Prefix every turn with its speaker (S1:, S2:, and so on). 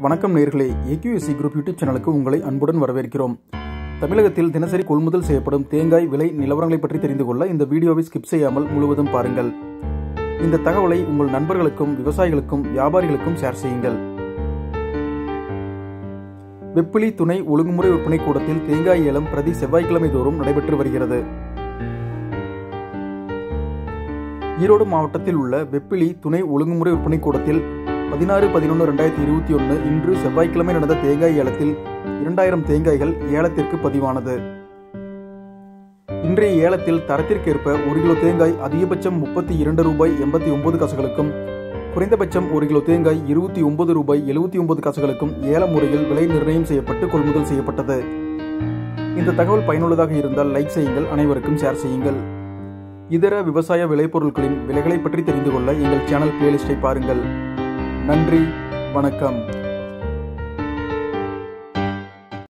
S1: வணக்கம் நேயர்களே, AQSC group YouTube சேனலுக்கு உங்களை அன்புடன் வரவேற்கிறோம். தமிழகத்தில் தினசரி கொள்முதல் செய்யப்படும் தேங்காய் விலை நிலவரங்களை பற்றி தெரிந்து கொள்ள இந்த வீடியோவை ஸ்கிப் செய்யாமல் முழுவதும் பாருங்கள். இந்த தகவலை உங்கள் நண்பர்களுக்கும் விவசாயிகளுக்கும் வியாபாரிகளுக்கும் ஷேர் செய்யுங்கள். வெப்பிலி துணை ஒழுங்குமுறை விற்பனை கூடத்தில் தேங்காய் ஏலம் பிரதி செவ்வாய்க்கிழமை தோறும் நடைபெற்று வருகிறது. ஈரோடு மாவட்டத்தில் உள்ள வெப்பிலி துணை ஒழுங்குமுறை விற்பனை கூடத்தில் 16/11/2021 இன்று செவ்வாய்க்கிழமை நடந்த தேங்காய் ஏலத்தில் 2000 தேங்காய்கள் ஏலத்திற்கு பதிவானது. இன்றைய ஏலத்தில் தரத்திற்கேற்ப 1 கிலோ தேங்காய் அதிகபட்சம் ₹32.89 குறைந்தபட்சம் 1 கிலோ தேங்காய் ₹29.79 ஏல முறையில் விலை நிர்ணயம் செய்யப்பட்டு கொள்முதல் செய்யப்பட்டது. இந்த தகவல் பயனுள்ளதாக இருந்தால் லைக் செய்யுங்கள், அனைவருக்கும் ஷேர் செய்யுங்கள். இதர விவசாய விளைபொருட்களின் விலைகளை பற்றி தெரிந்து கொள்ள எங்கள் சேனல் பிளேலிஸ்டை பாருங்கள். நன்றி, வணக்கம்.